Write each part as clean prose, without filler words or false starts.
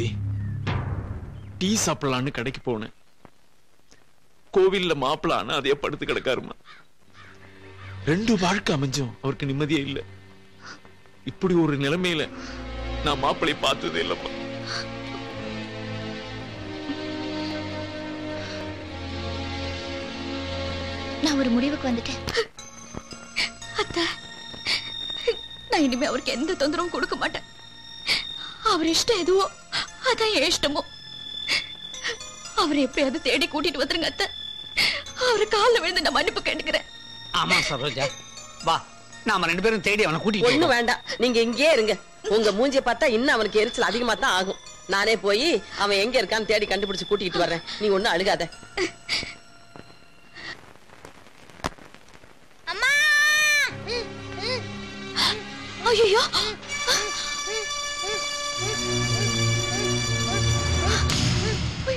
Sumathi, tea சாப்பிடலான்னு கடைக்கு போனேன். கோவில்ல மாப்பிளான்னு அதே படுத்து கிடக்காருமா. 2 வாழ்க்கை அமைஞ்சும் அவருக்கு நிம்மதியே இல்லை. இப்படி ஒரு நிலைமையில நான் மாப்பிளை பார்த்ததே இல்லப்பா. நான் ஒரு முடிவுக்கு வந்துட்டேன். அத்தை, நான் இனிமே அவருக்கு எந்த தொந்தரவும் கொடுக்க மாட்டேன். அவர் இஷ்டம் எதுவோ அதான் என் இஷ்டமோ. அவரை எப்படியாவது தேடி கூட்டிட்டு வந்துருங்க அத்தை. அவரு காலில் விழுந்து நான் மன்னிப்பு கேட்டுக்கிறேன். ஆமா சரோஜா, வா நாம 2 பேரும் தேடி அவனை கூட்டிட்டு. ஒண்ணும் வேண்டாம், நீங்க இங்கே இருங்க. உங்க மூஞ்சியை பார்த்தா இன்னும் அவனுக்கு எரிச்சல் அதிகமா தான் ஆகும். நானே போய் அவன் எங்க இருக்கான்னு தேடி கண்டுபிடிச்சு கூட்டிட்டு வர்றேன். நீ ஒண்ணும் அழுகாத. அம்மா! ஐயோ!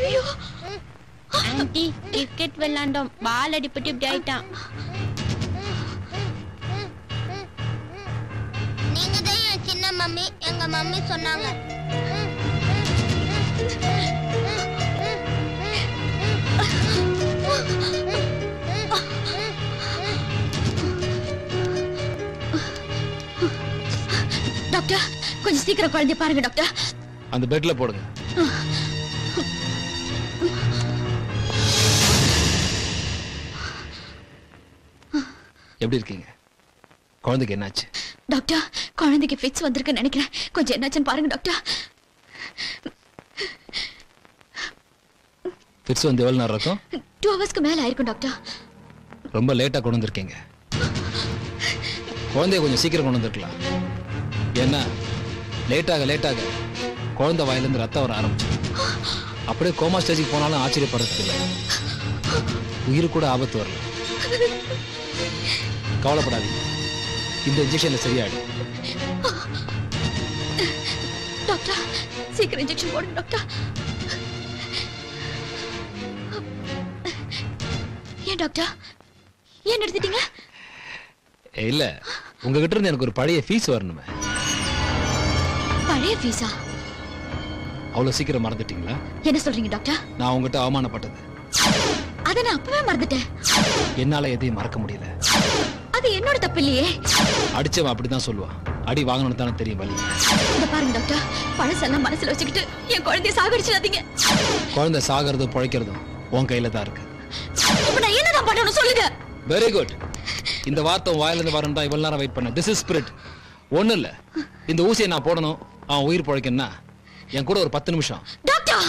ஐயோ! ஆண்டி, கிரிக்கெட் விளையாண்டோம், பால் அடிபட்டு இப்படி ஆயிட்டான். நீங்க தான் என் சின்ன மம்மி, எங்க மம்மி சொன்னாங்க. டாக்டர், கொஞ்சம் சீக்கிரம் குழந்தைய பாருங்க டாக்டர். அந்த பெட்ல போடுங்க. எப்படி இருக்கீங்க? குழந்தைக்கு என்னாச்சு? டாக்டர், குழந்தைக்கு ஃபிட்ஸ் வந்திருக்குன்னு நினைக்கிறேன். கொஞ்சம் என்னாச்சுன்னு பாருங்க டாக்டர். ஃபிட்ஸ் வந்து எவ்வளவு நேரம் இருக்கும்? 2 ஹவர்ஸ்க்கு மேல ஆயிருக்கும் டாக்டர். ரொம்ப லேட்டா கொண்டு வந்திருக்கீங்க. குழந்தைய கொஞ்சம் சீக்கிரம் கொண்டு வந்திருக்கலாம். ஏன்னா லேட்டாக குழந்தை வாயிலிருந்து ரத்தம் வர ஆரம்பிச்சு. அப்படியே கோமா ஸ்டேஜுக்கு போனாலும் ஆச்சரியப்படுறதுக்கு இல்லை. உயிரு கூட ஆபத்து வரல. கவலைப்படாதீங்க, இந்த இன்ஜெக்ஷன்ல சரியாயிடும். டாக்டர், சீக்கிரம் இன்ஜெக்ஷன் போடுங்க டாக்டர். ஏன் டாக்டர், ஏன் எடுத்துட்டீங்க? இல்ல, உங்ககிட்ட இருந்து எனக்கு ஒரு பழைய ஃபீஸ் வரணுமே. பழைய ஃபீஸா? அவ்வளவு சீக்கிரம் மறந்துட்டீங்களா? என்ன சொல்றீங்க டாக்டர்? நான் உங்ககிட்ட அவமானப்பட்டது அத நான் அப்பவே மறந்துட்டேன். என்னால எதையும் மறக்க முடியல. அது என்னோட தப்பு இல்லையே. அடிச்சவன் அப்படிதான் சொல்லுவான். அடி வாங்கணும்னு தானே தெரியும் வலி. இத பாருங்க டாக்டர், பழசெல்லாம் மனசுல வச்சுக்கிட்டு என் குழந்தைய சாகடிச்சிடாதீங்க. குழந்தை சாகிறதும் பிழைக்கிறதும் உன் கையில தான் இருக்கு. இப்ப நான் என்னதான் பண்ணணும் சொல்லுங்க. Very good. இந்த வார்த்தை வாயிலிருந்து வரணும் தான் இவ்வளவு நேரம் வெயிட் பண்ண. This is spirit. ஒண்ணும் இல்ல, இந்த ஊசியை நான் போடணும், அவன் உயிர் பிழைக்கணும்னா என் கூட ஒரு 10 நிமிஷம். டாக்டர்!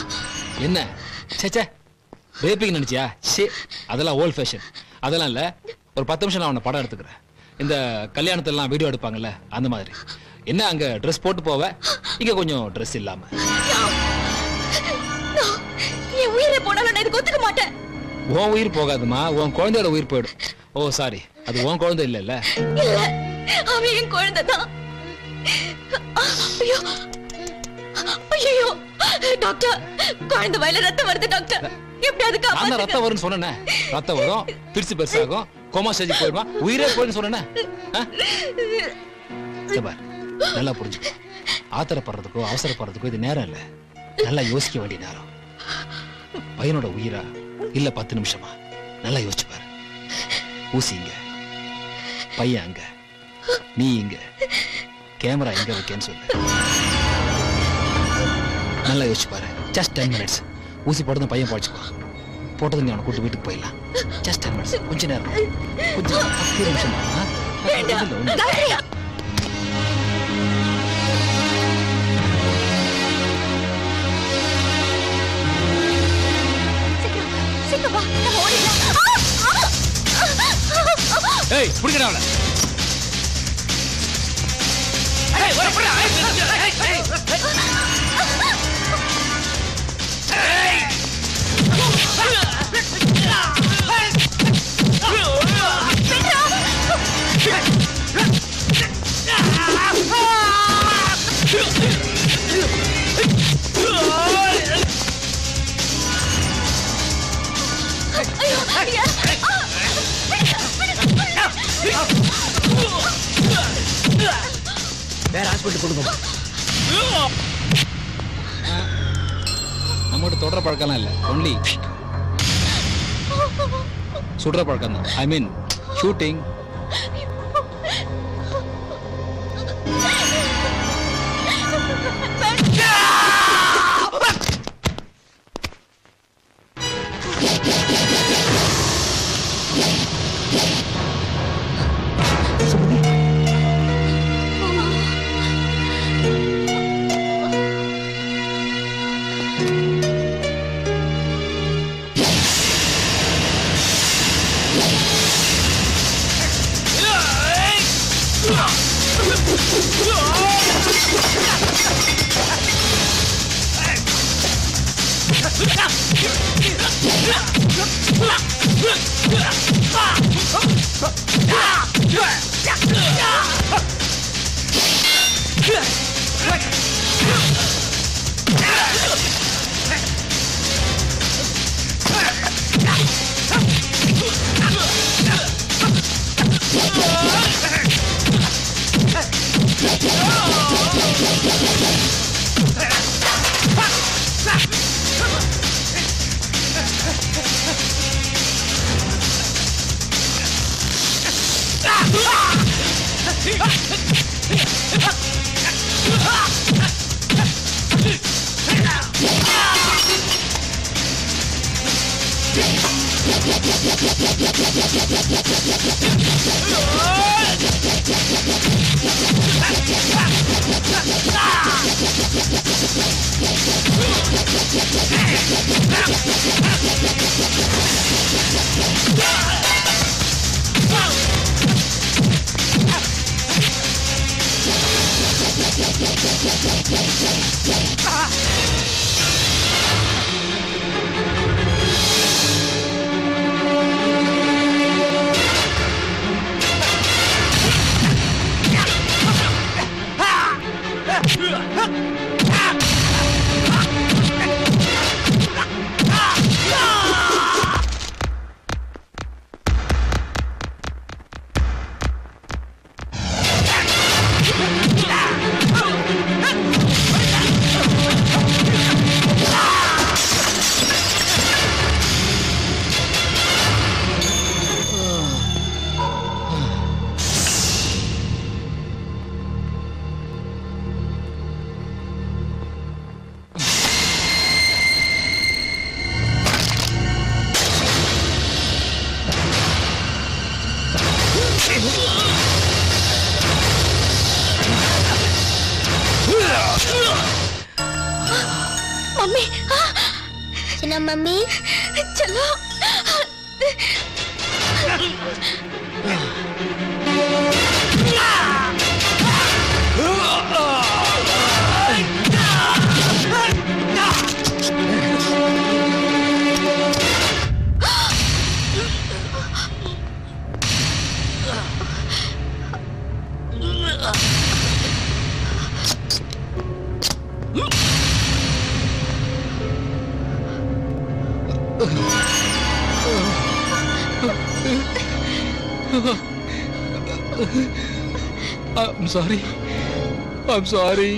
என்ன சேச்சே, ரேப்பிங் நினைச்சியா? அதெல்லாம் ஓல்ட் ஃபேஷன். அதெல்லாம் இல்ல, ஒரு 10 நிமிஷம் நான் அவனை படம் எடுத்துக்கிறேன். இந்த கல்யாணத்தெல்லாம் வீடியோ எடுப்பாங்கல்ல, அந்த மாதிரி. என்ன அங்க ட்ரெஸ் போட்டு போவ, இங்க கொஞ்சம் ட்ரெஸ் இல்லாம. என் உயிரை போனாலும் நான் இதுக்கு ஒத்துக்க மாட்டேன். உன் உயிர் போகாதுமா, உன் குழந்தையோட உயிர் போயிடும். ஓ சாரி, அது உன் குழந்தை இல்ல. இல்ல, அவன் என் குழந்தை தான். ஐயோ ஐயோ டாக்டர், குழந்தை வயில ரத்தம் வருது டாக்டர். எப்படியாவது காப்பாத்துங்க. அந்த ரத்தம் வரும்னு சொன்னேனே, ரத்தம் வரும், பிரிச்சு பெருசாகும், கோமா ஸ்டேஜுக்கு போயிடுமா, உயிரே போயிடுன்னு சொன்னேனே. நல்லா புரிஞ்சுக்கோ. ஆத்திரப்படுறதுக்கோ அவசரப்படுறதுக்கோ இது நேரம் இல்ல. நல்லா யோசிக்க வேண்டிய நேரம். பையனோட உயிரா இல்ல 10 நிமிஷமா, நல்லா யோசிச்சு பாரு. ஊசி இங்க, பையன் அங்க, நீ இங்க, கேமரா எங்க வைக்கன்னு சொல்லு. நல்லா யோசிச்சு பாரு. Just 10 minutes. ஊசி போட்டதும் பையன் பழச்சுக்கோ. போட்டதும் நீ அவனை கூட்டு வீட்டுக்கு போயிடலாம். Just 10 minutes. கொஞ்ச நேரம், கொஞ்சம் 10 நிமிஷம். ஏய், புடிங்கடா அவளை. ஏய், வர புடி. ஏய். வேற ஹாஸ்பிட்டல் கொடுங்க. நம்மகிட்ட தொடர பழக்கம்லாம் இல்லை, ஒன்லி சுடுற பழக்கம் தான். ஐ மீன் ஷூட்டிங். மம்மி, சின்ன மம்மி செல்லம். I'm sorry. I'm sorry.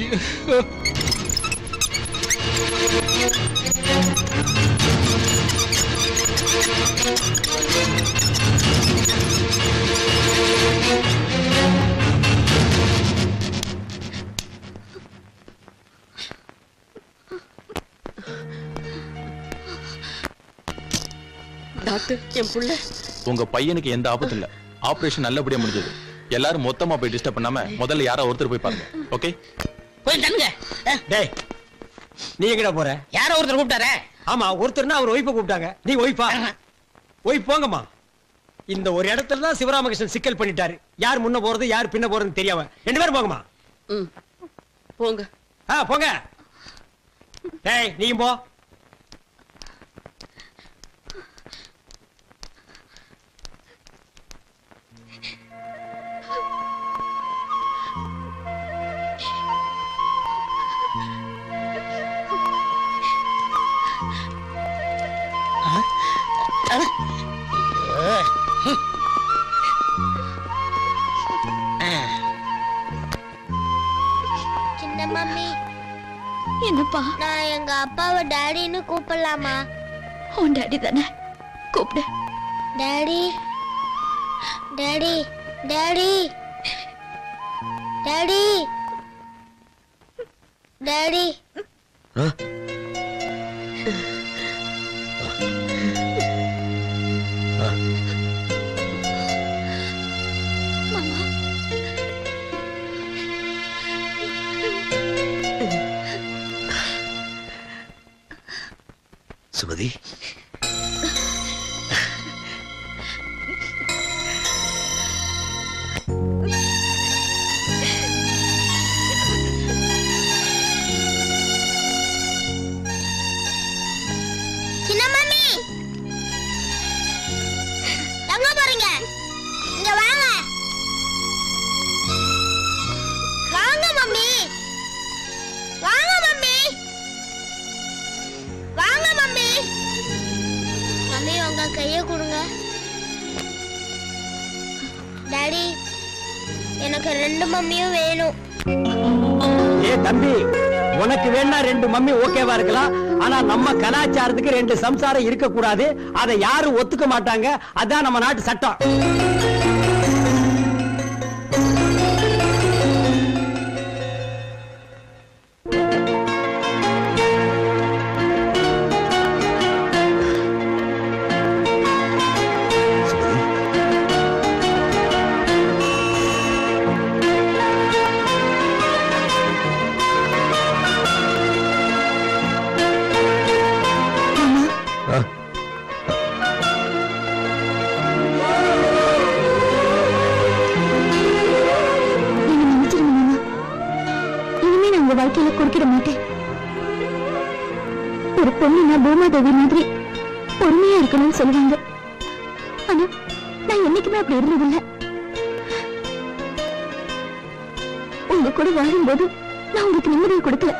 Doctor, என் புள்ள உங்க பையனுக்கு எந்த ஆபத்தும் இல்ல. ஆபரேஷன் நல்லபடியா முடிஞ்சது. எல்லாரும் மொத்தமா போய் டிஸ்டர்ப் பண்ணாம முதல்ல யாரோ ஒருத்தர் போய் பாருங்க. ஓகே, போய் தண்ணுங்க. டேய், நீ எங்கடா போற? யாரோ ஒருத்தர் கூப்பிட்டாரே. ஆமா, ஒருத்தர்னா அவர் ஒய்ஃபை கூப்பிட்டாங்க. நீ ஒய்ஃபா? ஒய்ஃப் போங்கம்மா. இந்த ஒரு இடத்துல தான் சிவராமகிருஷ்ணன் சிக்கல் பண்ணிட்டாரு. யார் முன்ன போறது யார் பின்ன போறதுன்னு தெரியாம. 2 பேரும் போங்கம்மா. போங்க. போங்க. டேய், நீயும் போ. சின்ன மம்மி, என்னப்பா? நான் எங்க அப்பாவை மாமாவை டாடின்னு கூப்பிடலாமா? உன் டாடி தானே, கூப்பிடு. Daddy daddy daddy daddy daddy. Sumathi, சின்ன மம்மி எங்க போறீங்க? இங்க வாங்க. வாங்க மம்மி, வாங்க மம்மி, வாங்க மம்மி. மம்மி உங்க கையை கொடுங்க. டாடி எனக்கு 2 மம்மியும் வேணும். ஏ தம்பி, உனக்கு வேணா 2 மம்மி ஓகேவா இருக்கலாம். ஆனா நம்ம கலாச்சாரத்துக்கு 2 சம்சாரம் இருக்க கூடாது. அதை யாரும் ஒத்துக்க மாட்டாங்க. அதான் நம்ம நாட்டு சட்டம். வாழ்க்கையில குறுக்கிட மாட்டேன். ஒரு பொண்ணு பூமாதேவி மாதிரி பொறுமையா இருக்கணும்னு சொல்லுவாங்க. ஆனா நான் என்னைக்குமே அப்படி இருந்ததில்லை. உங்க கூட வாழும்போது நான் உங்களுக்கு நிம்மதியை கொடுக்கல.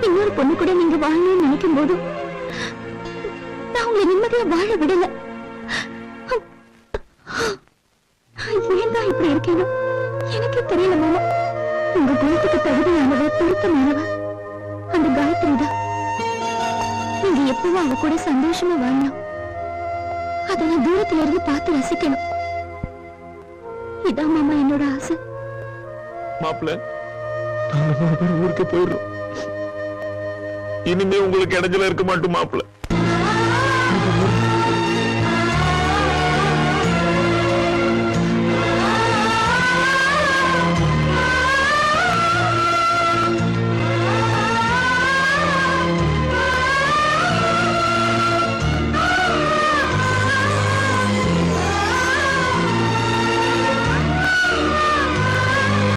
இன்னொரு பொண்ணு கூட நீங்க வாழணும்னு நினைக்கும் போது நான் உங்களை நிம்மதியா வாழ விடல. ஏன் தான் இப்படி இருக்கேனோ எனக்கே தெரியல மாமா. உங்க குணத்துக்கு தகுதியானவ, பொருத்தமானவ அந்த காயத்ரி தான். நீங்க எப்பவும் அவ கூட சந்தோஷமா வாழணும். அதை நான் தூரத்துல இருந்து பார்த்து ரசிக்கணும். இதான் மாமா என்னோட ஆசை. மாப்பிள்ள, நாங்க 3 பேரும் ஊருக்கு போயிடுறோம். இனிமே உங்களுக்கு இடைஞ்சல இருக்க மாட்டோம் மாப்பிள்ள.